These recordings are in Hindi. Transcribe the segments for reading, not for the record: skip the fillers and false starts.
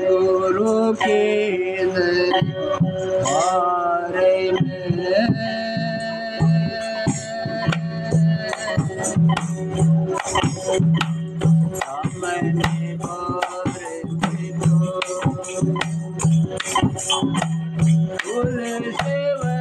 गुरु के दरबार में हमने फूल सेवा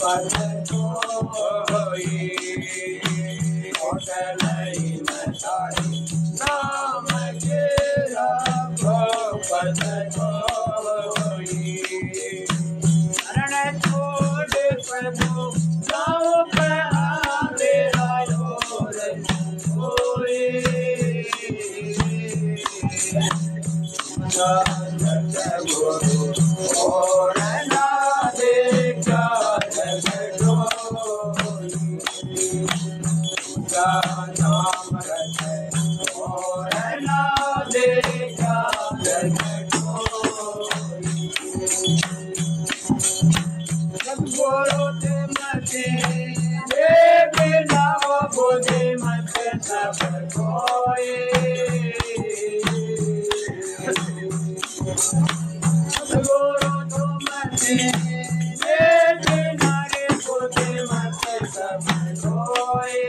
पद कोई होटलई मतारी नाम के राखो पद कोई शरण छोड़ प्रभु जाओ मेरा योर कोई गुरु और ना देखा जगो नाम रखे और ना देखा जगो जब गुरु ते मते बिना बुद्धि मत सब कोई गुरु तुमने बिना रे बुद्धि मत सब कोई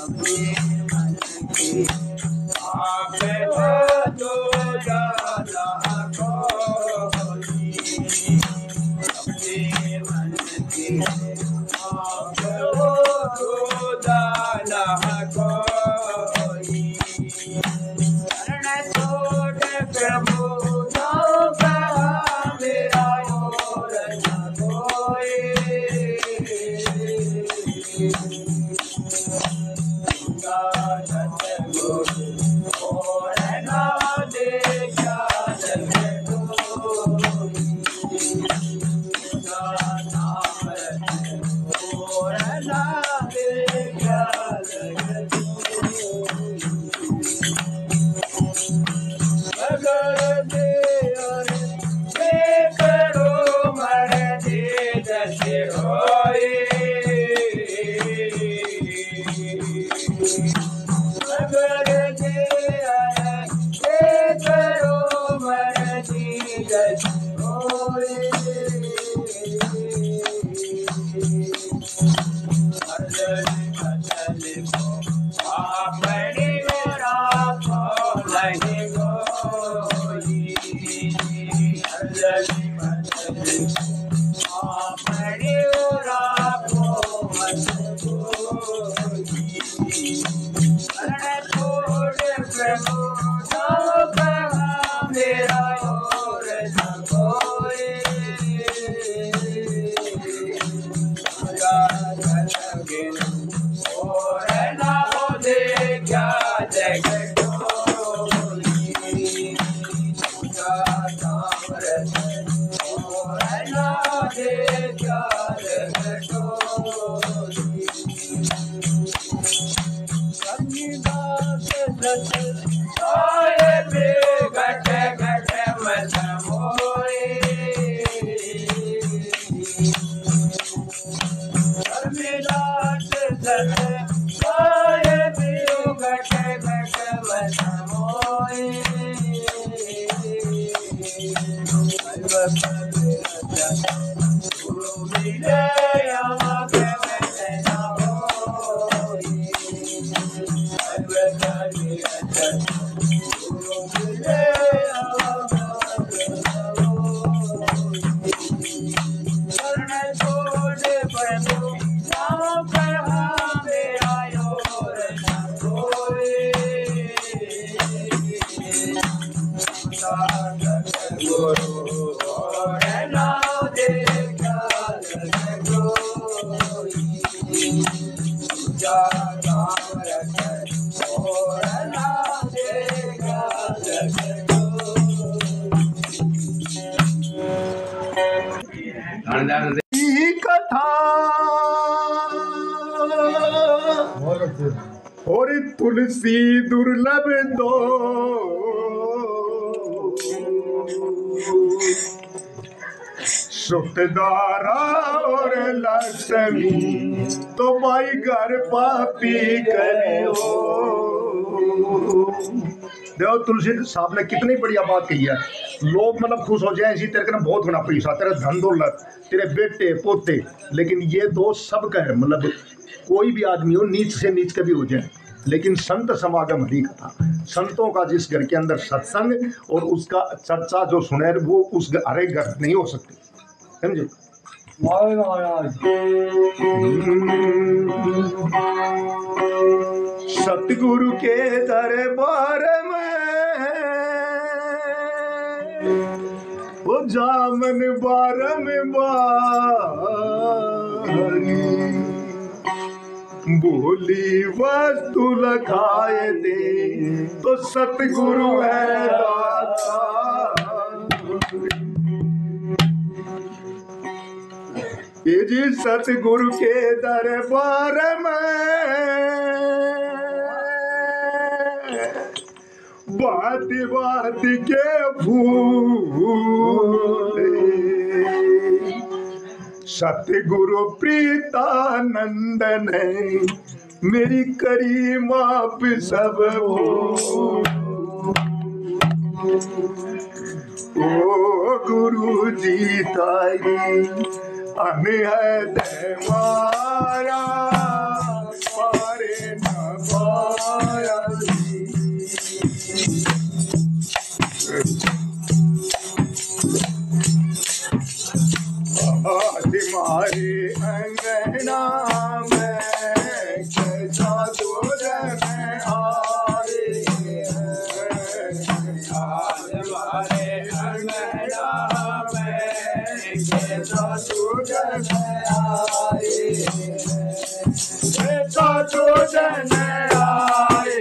अपने मन की आप जो जाना कोई अपने मन की आप जो जाना कोई शरण छोड़ प्रभु जाओ मेरा और न कोई सतगुरु और ना देखा जगो नाम रखे और ना देखा जगो अगर दे करो मर दे जैसे होए अगर दे करो मर दे जैसे होए अपने मेरा लगे गोई अपने राखो मत कोई शरण छोड़ प्रभु जाओ मेरा और न कोई और ना देखा जगो नाम रखे और ना देखा जगो आए पे घट घट मत मोए धर्मिदास सत आए पे घट घट मत मोए गुरु मिले आँख में न होई गुरु मिले आँख में न होई शरण छोड़ प्रभु जाओ मेरा और न कोई गुरु और ना देखा जगो नाम रखे और ना देखा जगो कथा और तुलसी दुर्लभ दो सुखदारा और लक्ष्मी तो भाई घर पापी करो। देखो तुलसी साहब ने कितनी बढ़िया बात कही है। लोग मतलब खुश हो जाए, इसी तेरे ने बहुत होना पैसा, तेरे धन दौलत, तेरे बेटे पोते, लेकिन ये तो सबका है। मतलब कोई भी आदमी हो, नीच से नीच कभी हो जाए, लेकिन संत समागम हरि कथा, संतों का जिस घर के अंदर सत्संग और उसका चर्चा जो सुने वो उस हरे घर नहीं हो सकती, समझे। सतगुरु के दरबार में वो जामन बारम बारी बोली वस्तु लखाए दे तो सतगुरु है दाता। ये जी सतगुरु के दरबार में बात बात के फूल सतगुरु प्रीतानंद ने मेरी करी माप सब ओ गुरु जी तारी अन है मारा पारे न पाया आज मारे अंगना में कैसा दूर में आए आज मारे अंगना में कैसा दूर में आए कैसा दूर में आए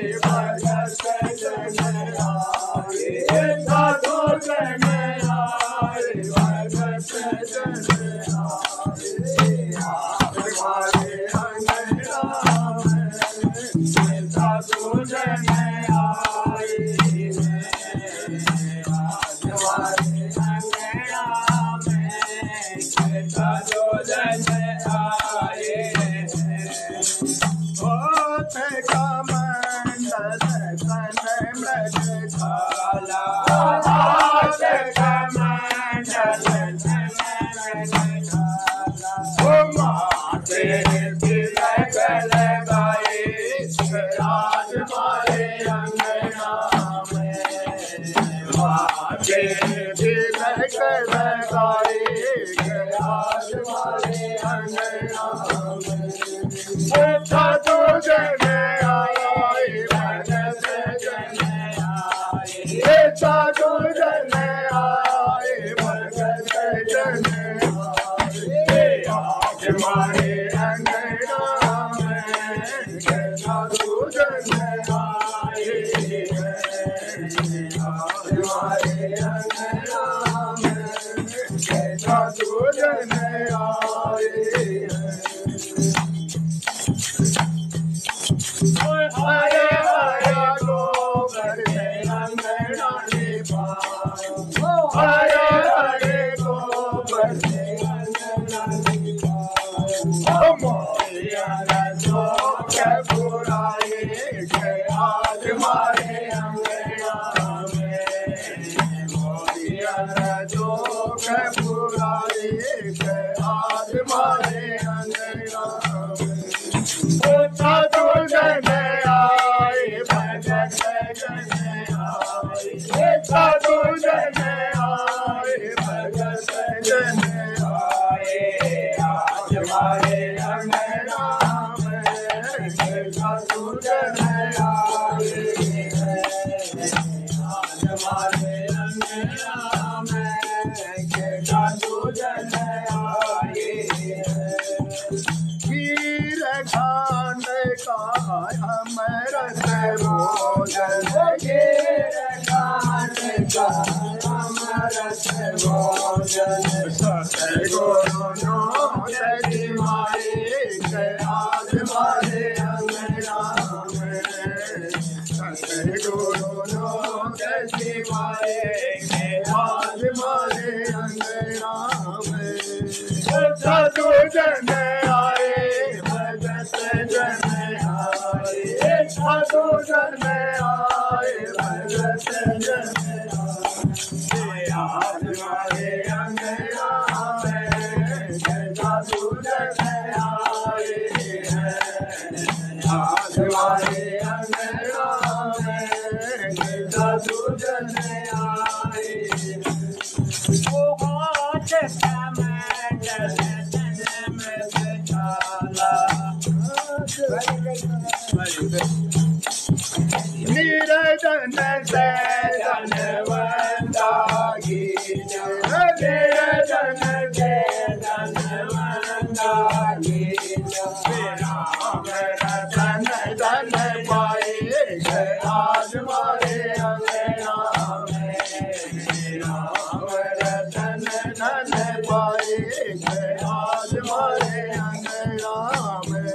भगत जन आए कैसा दूर में आए भगत जन निरंजन से धनवंता की निरंजन से धनवंता की राम रतन धन पाए आज मारे अंगना में राम रतन धन पाए आज मारे अंगना में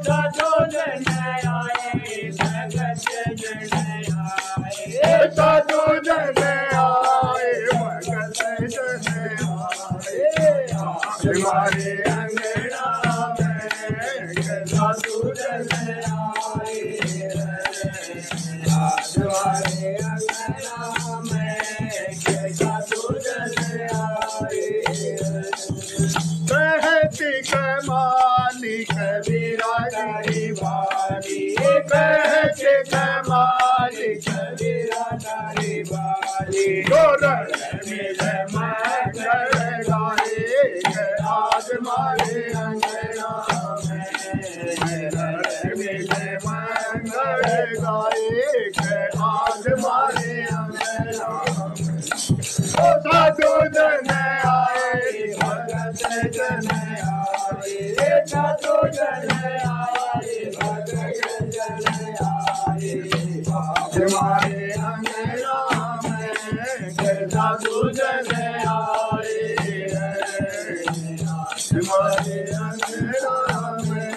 साधु जन आए भगत जन आए साधु जन आए भगत जन आए हमारे अंगना में साधु जन आए हमारे अंगना में साधु जन आए कहती कमाली कबीरानी वाली कहते कमाली कबीरानी वाली गोरन मिल मंगल गाए आज मारे अंगना में मिल मंगल गाए आज मारे अंगना में साधु जन आए भगत जन आए साधु जन आए भगत जन आए हमारे अंगना में साधु जन आए हमारे अंगना में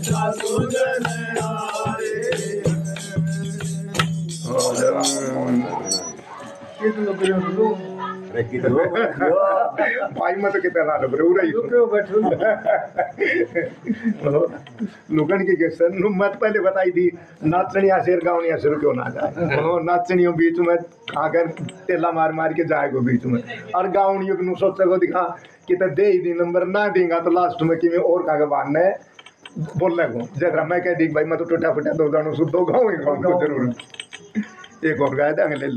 साधु जन आए भाई मत कितना ना लुकन की क्वेश्चन मत पहले बताई थी नाचनिया शेर गावनिया शुरू क्यों ना जाए नाचनियों बीच में आकर तेला मार मार के जाएगा बीच में और गावनियों को सोच सको दिखा कि तो दे ही दी नंबर ना देगा तो लास्ट में कि और कागज बांधने बोलने को जैसा मैं कह दी भाई मैं तो टूटा फटा दो दानों सुध दो गाँव जरूर एक और गाय देंगे ले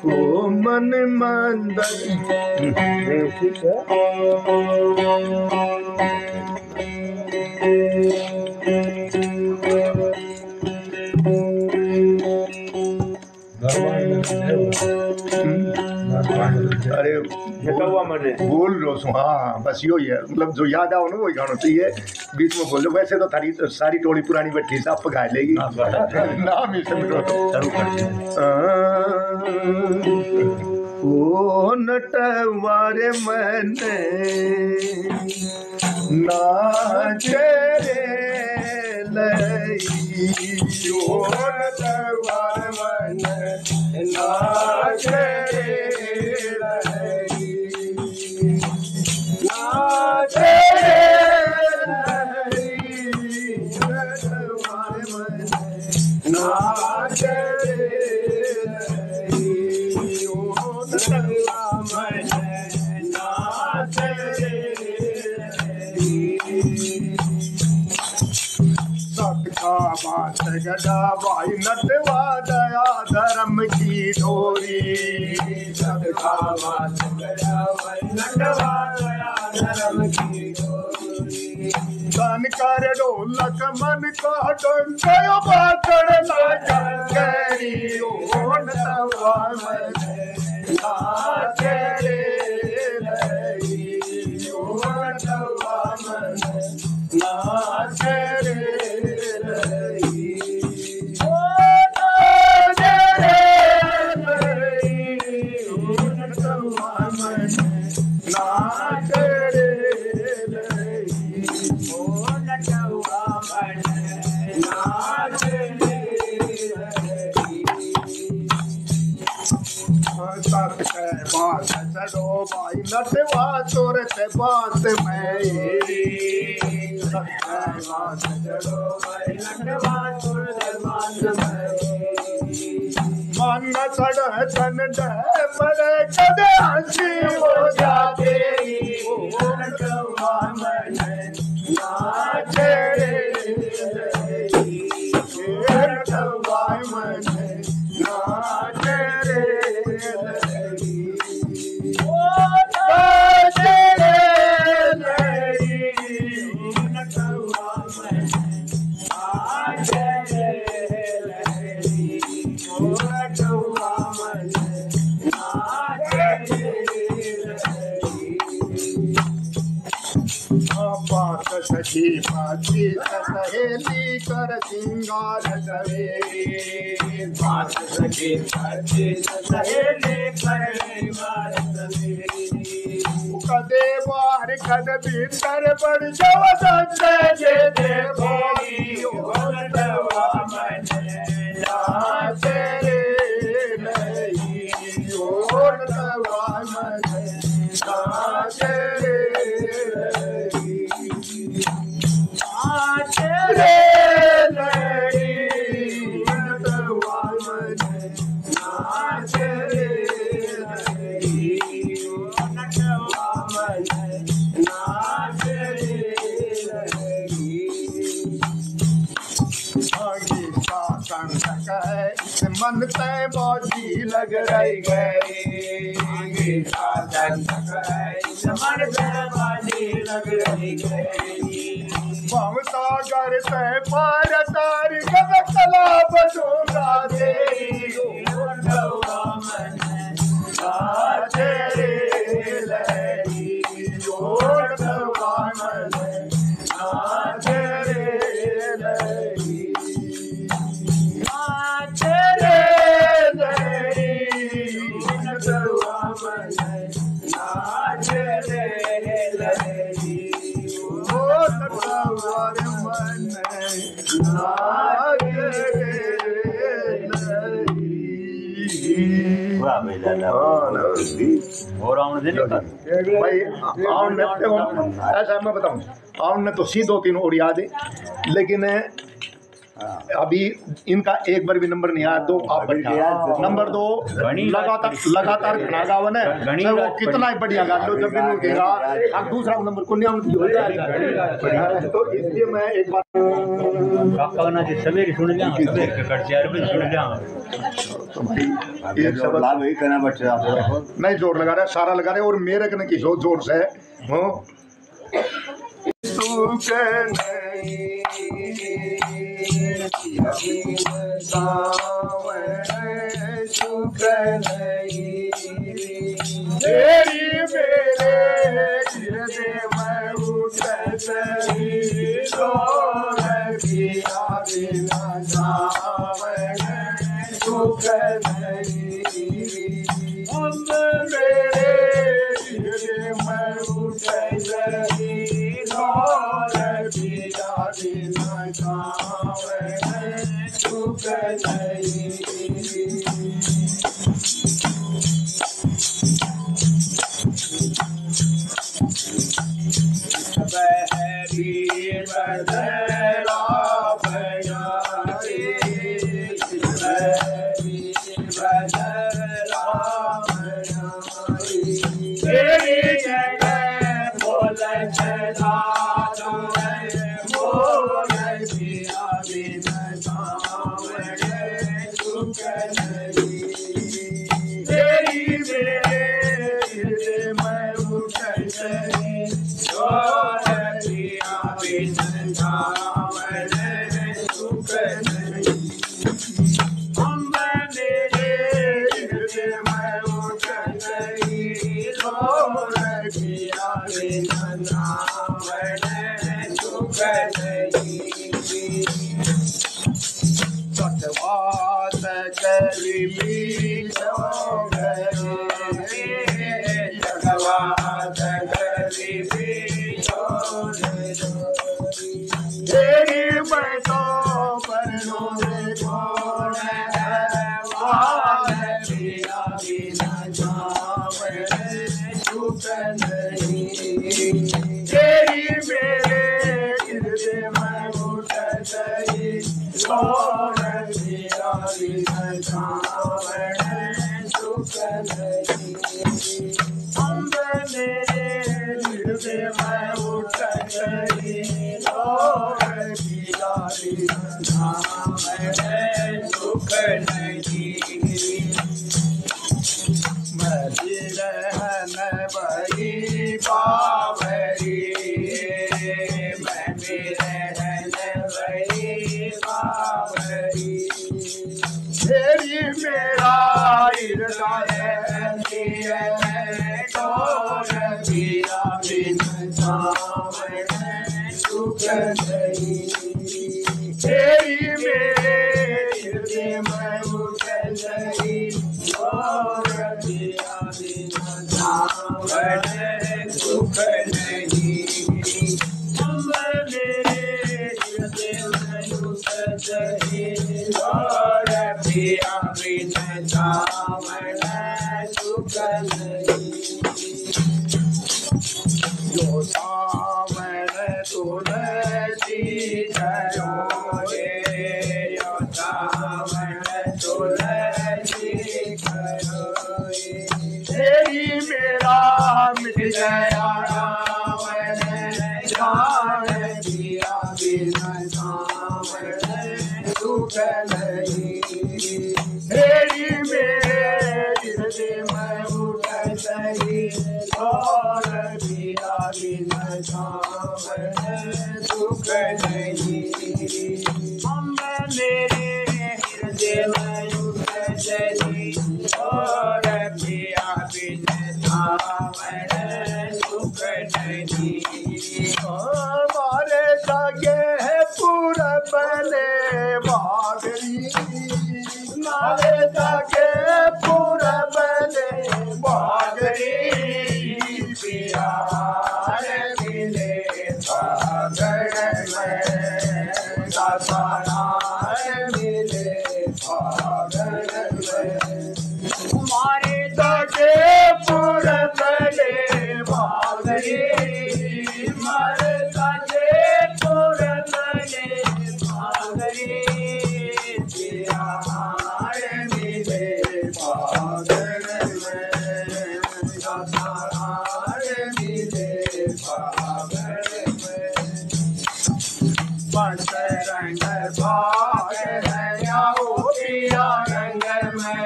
ओ मन मंदर ठीक है अरे बोल रो सो हाँ बस यो ही है मतलब जो याद आओ ना वही गाना चाहिए बीच में बोल लो वैसे तो थारी सारी टोली पुरानी बैठी सब पका लेगी नाम ही सब ओ नटवारे मैंने नाचे ओ नटवारे मैंने नाचे गदा भाई नटवा दया धर्म की डोरी सबका बात गदा भाई नटवा दया धर्म की डोरी तन कर ढोलक मन का डंको बातड़ लागरी ओ नटवा में नाचे रे ओ नटवा में नाचे रे चलो भाई नटवा तोर से बात मेरी चलो भाई नटवा तोर से बात मेरी मन चढ़ चन बड़े कदे हंसी हो जाते नटवा मैंने नाचे रे नटवा मैंने नाचे रे लहरी ओ नाचे रे लहरी नटवा मन नाचे रे लहरी ओ नटवा मन नाचे रे लहरी पात सखी पाती सहेली कर सिंगार करे पात सखी पाती सहेली कर सिंगार करे कदे बाहर कद भीतर बड़ जाव संते जे दे भोली नटवा मन नाचे रे लहरी ओ नटवा मन नाचे रे लहरी नाचे रे लहरी नटवा मन नाचे रे लहरी ओ नटवा मन नाचे रे लहरी गीता संग है इस मन तय मौजी लग रही गई गीता संग है इस मन तय मौजी लग रही गई सागर तय पार तार कब कला बसोगा दे नटवा मन नाचे रे लहरी ओ नटवा मन नाचे रे लहरी नाचे रे लहरी नटवा मन नाचे रे लहरी ओ नटवा मन नाचे रे लहरी वाह भाई दादा और आउन दे भाई आउन ने ऐसा मैं बताऊं आउन ने तो सीधो तीन और याद है लेकिन अभी इनका एक बार भी नंबर नहीं आया दो आप बैठा नंबर दो लगातार नागावन है वो कितना ही बढ़िया गा लो जब इन्होंने कहेगा अब दूसरा नंबर को नहीं तो इसलिए मैं एक बार काका ना जी सवेरे सुन जा सवेरे कट 4 बजे सुन जा तो भाई एक शब्द लाभ ही करना बच्चा आप नहीं जोर लगा रहा सारा लगा रहे और मेरे कने की जोर से हो सुख नहीं सुख नहीं तेरी मेरे हृदय में उठ सही सुख नहीं मेरे हृदय में उठ सही सुख नहीं बदला तेरी जगह बोल चला बोल पिया बिना सुख नहीं तेरी मेरे हृदय में उठ सही बोल पिया बिना सुख नहीं हम मेरे हृदय में उठ सही बोल पिया बिना सुख नहीं सतवात करी सतवात करी तेरी बैठो पर छोड़ सुख नहीं तेरी मेरे हृदय में उठ सही सुख नहीं हम मेरे हृदय में उठ सही सुख नहीं मरी रहन बड़ी बावरी मरी रहन बड़ी बावरी तेरी मेरा तेरी मेरे हृदय में उठल और पिया बिन सुख नहीं मेरे हृदय में उठल और पिया बिन सुख नहीं जो सावन तुलसी करो यो सावन तुलसी करो तेरी मेरा मिट गया रावण जान दिया बिना सावन सुख नहीं तेरी मेरे हृदय में उठ सही और दिया बिना सावन सुख नहीं मेरे हृदय में उठ सही और दिया बिना सावन सुख नहीं हमारे जागे है पूरा बने बागरी मारे जागे पूरा बने बागरी पिया मिले सागर में मिले सागर में मारे जागे पूरा बने बागरी मारे जागे पूरा बने बागरी पिया मिले सागर में मिले सागर में बस रंग भाग है आओ पिया रंग में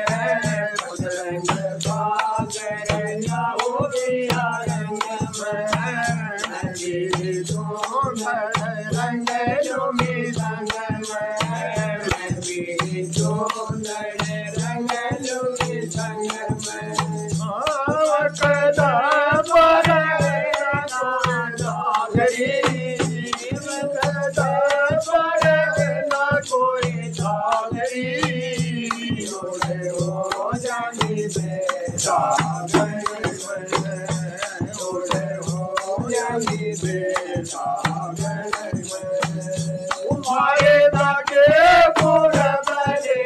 बस रंग भाग है आओ पिया रंग में रंग जुमी संग में रंग जुमी संग में कदा कोई जागरी हो जानी बे सागर हो जानी बे सागर मारे दागे पूरा बने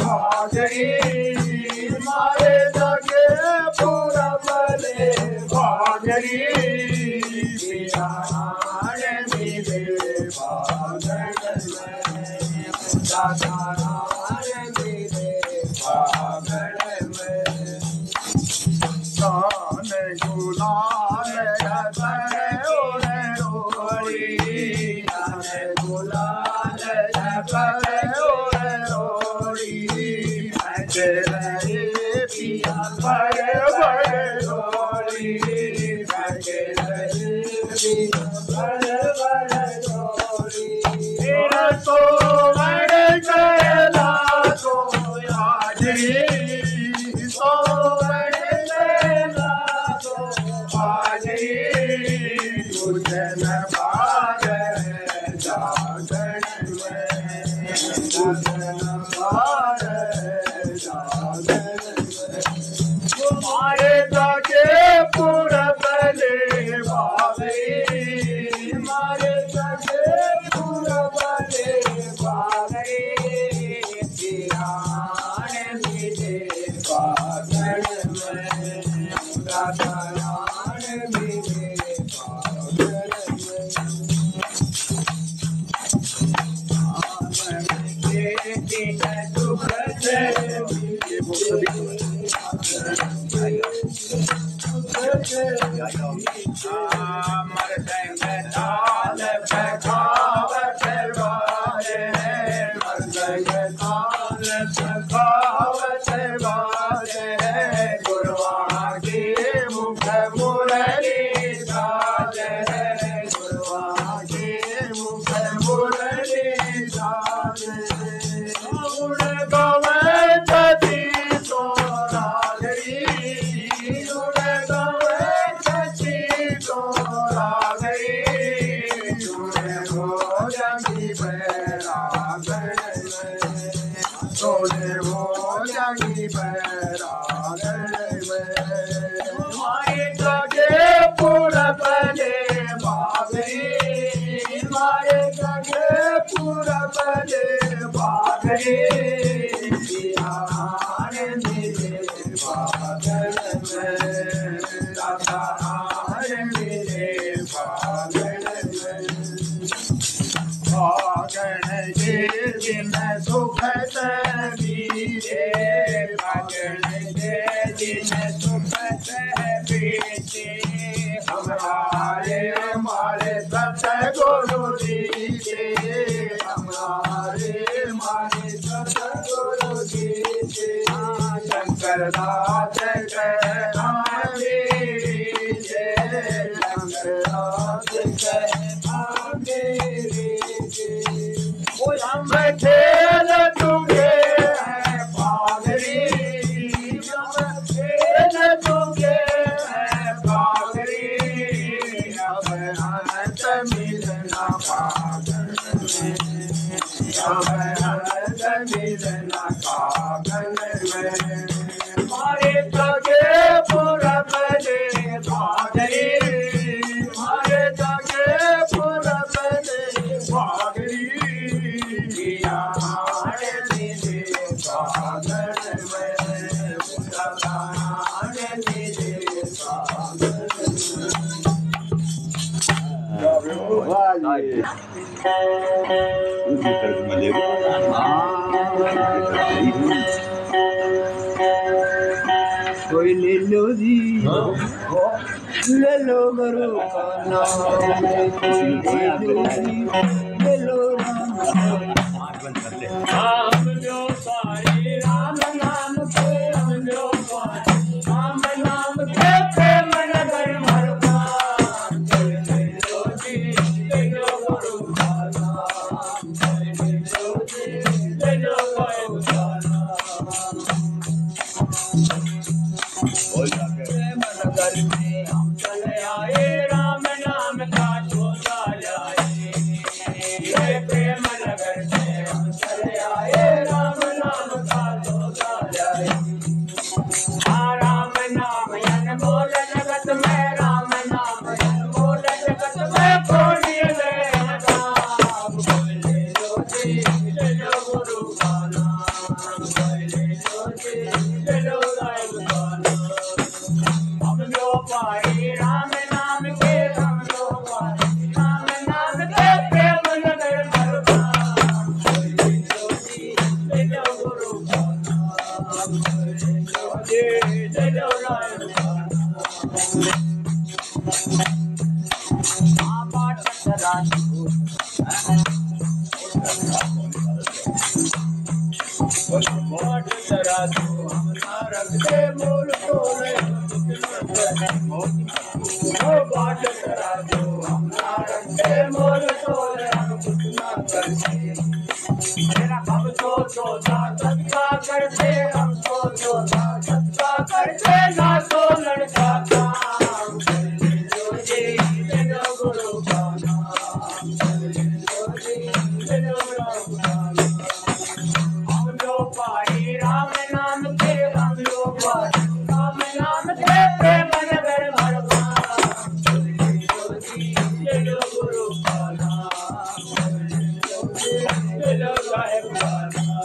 भागरी मारे दागे पूरा बने भागरी पिया मिले भागर कान गुलाल गुलाल पिया पर तो मर गया तो हाजरी तो मर गया तो हाजरी तुझन भाग जागरण में तुझन भाग जागरण में तुम्हारे जाके पूरा बने भावे हमारे जाके पूरा बने भावे तिरान मिले बागड़ में तिरान मिले बागड़ में दुख से मर संग ताल पखावत वाले मर संग ताल भावत बाजे गुरुआ के मुख मुरली साजे गुरुआ के मुख मुरली साजे गुण गवे छती सोरागरी गुण गवे छती सोरागरी गुण हो जगी बैरागण सोने हो जगी बैरागण मारे जगे पूरब ले बागरी मारे जगे पूरब ले बागरी बिहार मेरे बागल में बिहार मेरे बागल में बागण के दिन सुख बीते बागण के दिन सुख बीते हमारे हमारे सतगुरु जी के हमारे हमारे सतगुरु जी के शंकर दास हमारे शंकर दास हम खेल तुगे पागरी हम खेल तुगे पागरी अब हंस मिलना पागल अब हंस मिलना पागल में मारे तगे पूरब ले पागरी मारे तगे पूरब ले पागरी कोई ले लो जी ले लो गुरु का नाम ले लो जी ले लो राम जो पाए राम नाम के हम जो पाए राम नाम के प्रेम नगर मरवा ले लो जी ले लो गुरु का नाम ले लो जी ले लो गुरु का प्रेम नगर में हम चले आए राम नाम का शोभा जाए प्रेम नगर में हम चले आए राम नाम का शोभा जाए राम नाम यन बोल जगत में राम नाम यन बोल जगत में खोलिए ले नाम बोले लो जी ले लो गुरु का नाम बोले लो जी ले लो राम का नाम हम जो पाए राम नाम के हम जो पाए राम नाम के प्रेम नगर मरवा बोले लो जी ले लो गुरु का नाम बोले लो जी ले लो राम का नाम बाट राजू बाट राजू हम नारक के मूल तोले ओ बाट राजू हम नारक के मूल तोले हम कुछ ना करते मेरा हम तो सत्ता करते हम तो सत्ता करते ना तो लड़का काम ले लो जी ले लो गुरु का नाम ले लो जी ले लो राम का नाम हम जो पाए राम नाम के हम जो पाए राम नाम के प्रेम नगर भरवा ले लो जी ले लो गुरु का नाम ले लो जी ले लो साहिब का नाम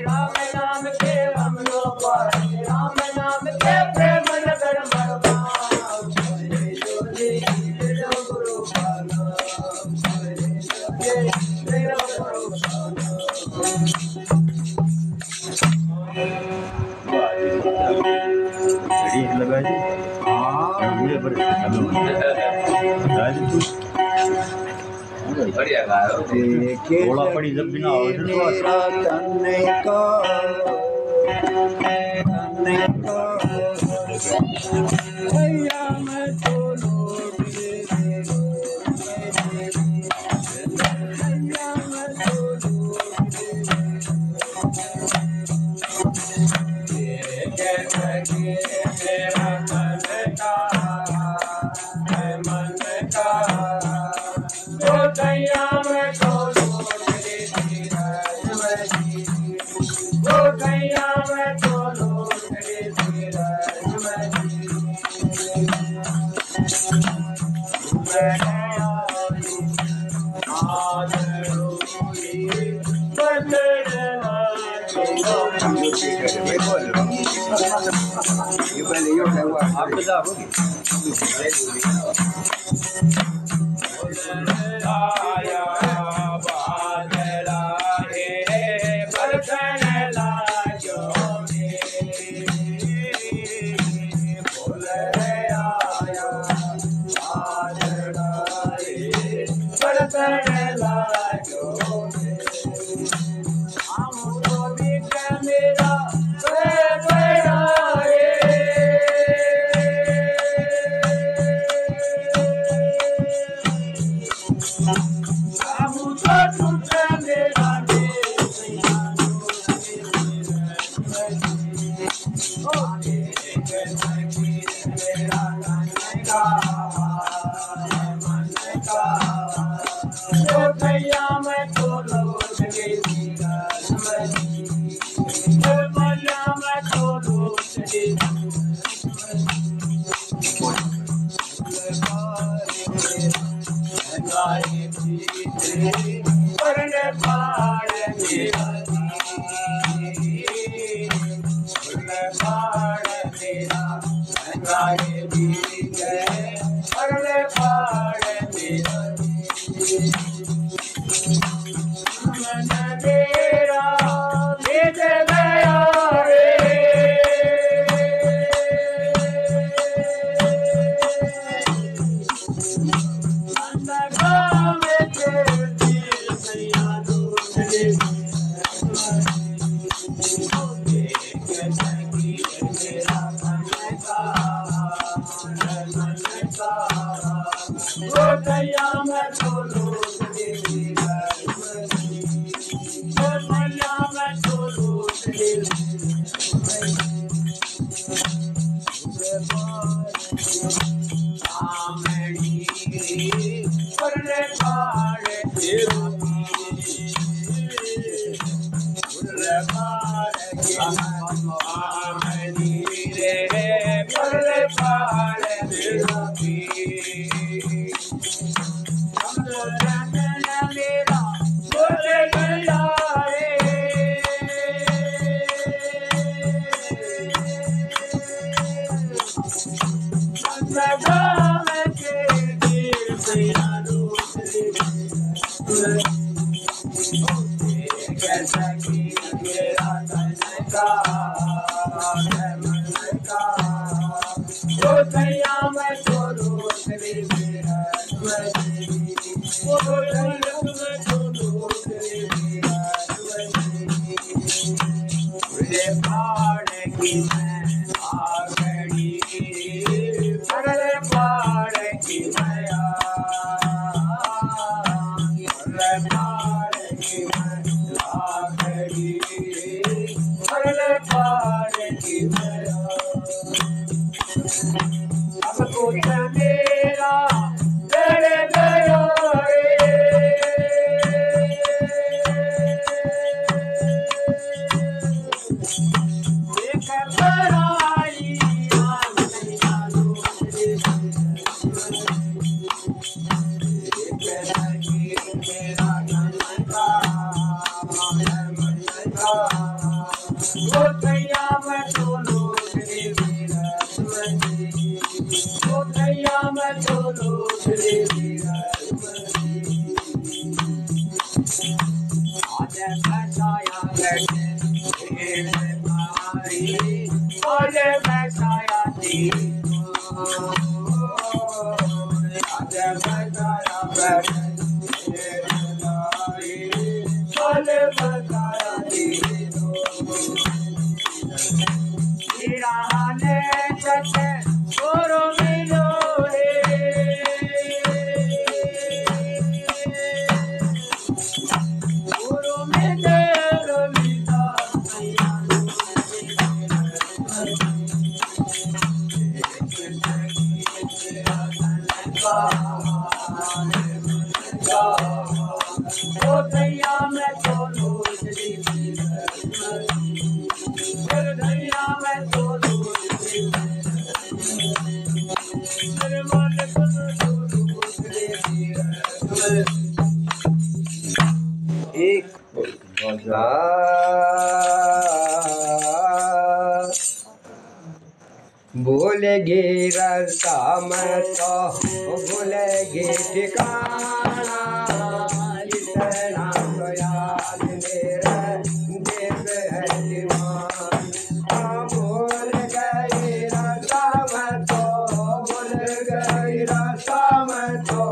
राम नाम के हम लोग पाए राम नाम के प्रेम नगर भगवान गुरु बढ़िया गायो थोड़ा पड़ी जब बिना हो मेरा तन्ने का भैया मैं तो लौट रे भैया मैं तो लौट मेरा मन का तो दैया में तो लौट रे तो दैया में तो लौट रे ये पहले यो है हुआ आप तो जाओ आया बादल आए बरसन लाजो फूल आया बादल आए बरसन लाजो हमरो बीच मेरा बड़ा की ओ थैया मैं तो लोट रे मेरा सुमंदी ओ थैया मैं तो लोट रे मेरा सुमंदी आज बसाया बैठे आज बसाया तेरी आज बसाया बैठे आज बसाया तेरी हीराने चचे गोरो मिलो रे गोरो मिलो रोमिता ओ भैया मैं तो लूट ली भैया मैं तो लूट ली मेरे मन को लूट ली एक भूलेगी रास्ता मैं तो भूलेगी ठिकाना इतना तो याद मेरा देश है दीवाना भूल गई रास्ता मैं तो भूल गई रास्ता मैं तो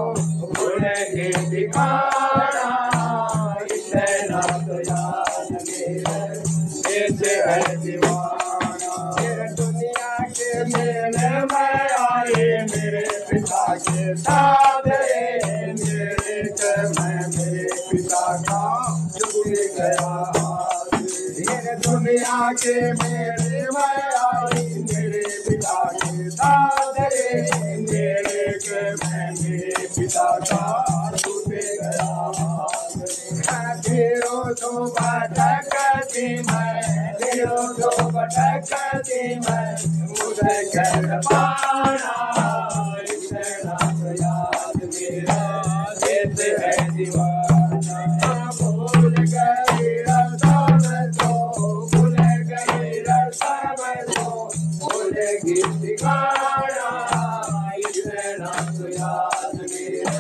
भूलेगी ठिकाना इतना तो याद मेरा देश है दीवाना दुनिया के मेले में आए मेरे पिता के साथ रे मेरे मेरे पिता का भूल गया ये दुनिया के मेले में आए मेरे पिता के साथ रे मेरे पिता का भूल गया फिरो तो भटकती मैं फिरो तो भटकती मैं मुझे कर पाना इतना तो याद मेरा देश है दीवाना भूल गई रास्ता में तो भूल गई रास्ता में तो भूलेगी ठिकाना इतना तो याद मेरा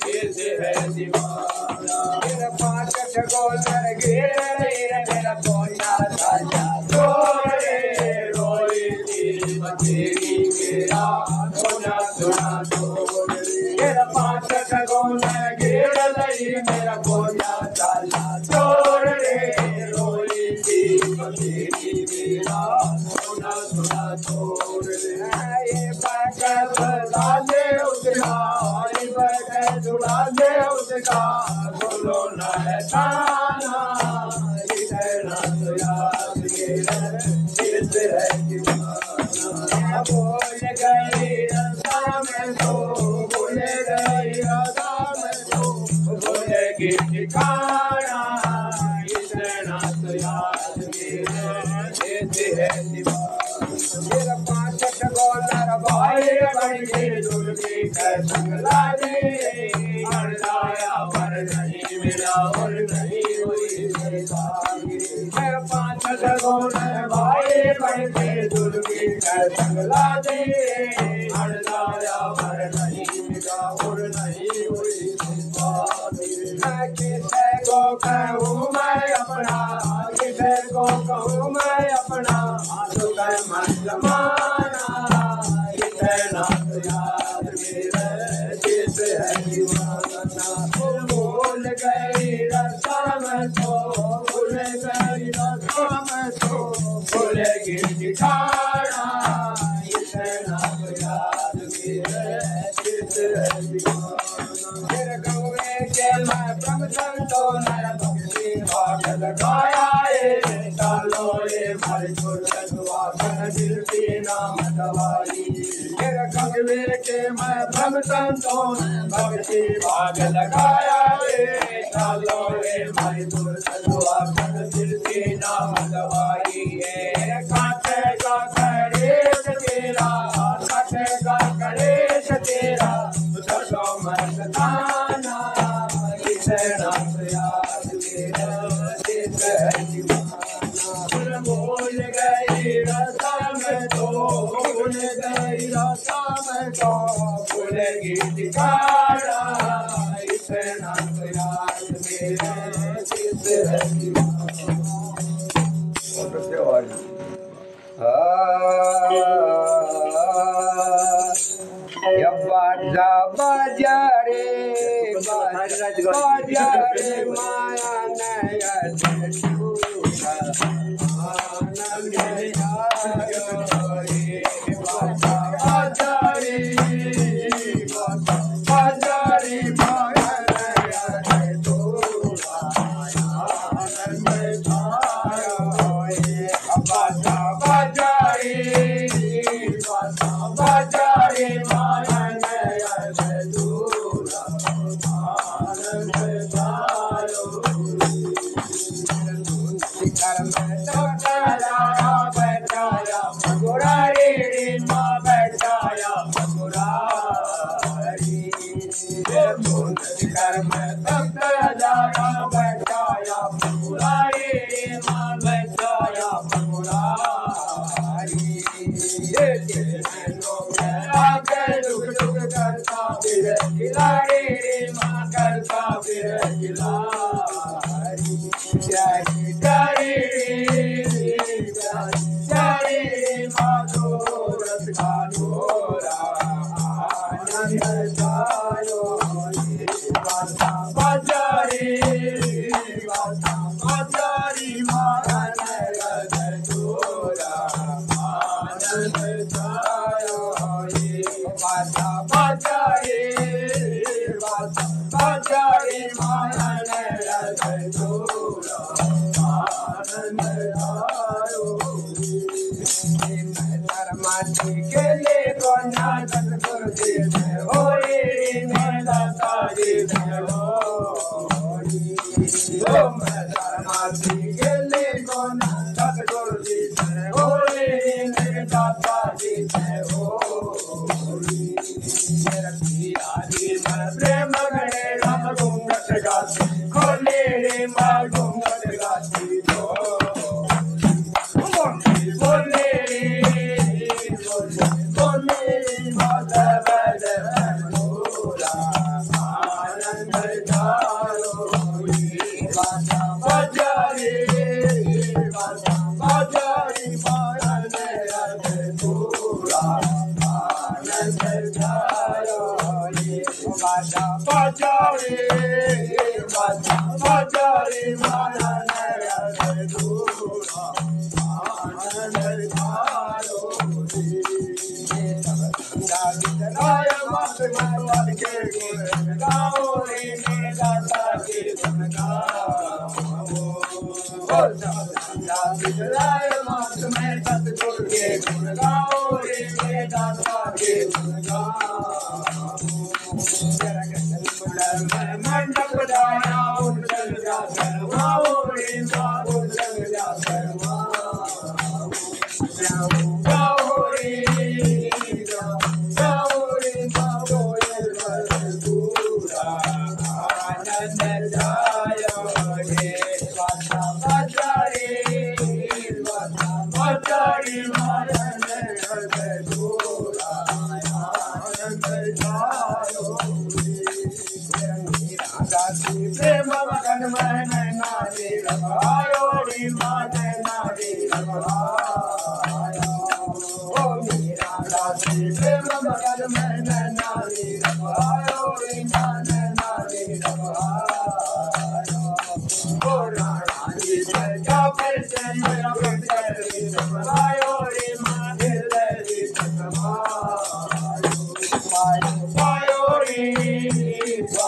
देश है दीवाना मेरा पाँच गोलर गिर मेरा कोया राजा तोरे रोई थी बतेरी मेरा सोना सोना तोरे मेरा पाँच गोलर गिर मेरा कोया राजा तोरे रोई थी बतेरी मेरा सोना सोना तोरे ये पैकर बता दे उसका ये पैकर जुड़ा दे उसका बोलो ना है ताना इतना तो याद मेरा देश है दीवाना भूल गई रास्ता में तो भूल गई रास्ता में तो भूलेगी ठिकाना इतना तो याद मेरा देश है दीवाना मेरा पाँच गोलर भाई बन के दुर्गी कर संगला दे लाया पर नहीं मिला और नहीं हुई मैं पाँच गोलर भाई बन के दुर्गी कर संगला दे लाया पर नहीं मिला और नहीं हुई मैं किसे को कहूँ मैं अपना किसे को कहूँ मैं अपना आंसू का मन जमाना इतना तो याद मेरा देश है दीवाना भूल गई रास्ता में तो भूल गई रास्ता में तो भूलेगी ठिकाना इतना तो याद मेरा देश है दीवाना मेरे गौरे के मैं ब्रह्म संतो नया भक्ति भाग लगाया डालो रे भाई दुआ कर दिल की नाम दवाई मेरे कगले के मैं ब्रह्म संतों भक्ति भाग लगाया रे डालो रे भाई दुआ कर दिल की नाम दवाई है काटे का करेश तेरा काटे का करेश तेरा तो मस्ताना इतना याद मेरा देश है दीवाना बिगाड़ा इतना प्रयास मेरे किस बाजा बाजारे बाजारे माया नया आनंद आयो रे बाजा बाजारे बाजारे माया नया आनंद आयो रे बाजा बाजारे बाजारे माया नया आनंद आयो बैठाया मुरारी माँ बैठाया मुरारी कर में तख्त राजा बैठाया मुरारी माँ बैठाया मुरारी आकर दुख दुख करता फिर खिलाड़ी माँ करता फिर खिलाड़ी प्यारी प्यारी माधो रस का डोरा आनंद जायो बाजारी बाजारी मान डोरा आनंद जायो बाजारी बाजारी मान डोरा आनंद आयो धर्माची केले कोणा सद्गुरुजी होरी मैं दाता जी होरी धर्माची केले कोणा सद्गुरुजी होरी मैं दाता जी होरी आदि प्रेम गणे राम घूंघट गाती खोले रे माँ घूंघट गाती बाजारी माया नया दूरा आनंद आयो राय मत मनवाद के गुण गाओ रे मेरे दाता के गुण गाओ राय मत में सतगुरु के गुण गाओ रे मेरे दाता के गुण गाओ मंडप दाया उठल जा करवाओ रे बाबू जग जा करवाओ रे बाबू पूरा आनंद जायो रे बाजारी बाजारी मारन पूरा आनंद जायो प्रेम मगन मन नारी रमायो रे मान नारी रमायो ओ मीरा राधे प्रेम मगन मन नारी रमायो रे मान नारी रमायो ओ रानी सजा पर मेरा प्यारी रमायो रे मान दिल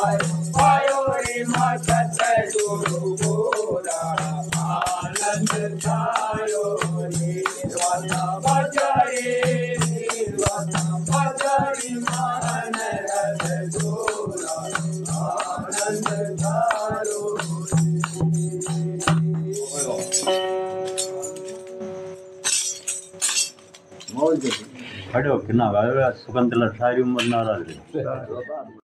रमायो रे माता गुरु बोला आनंद जायो रे बाजारी मान डोरा आनंद जायो हटो कितना सुगंध शायरी उम्र नाराज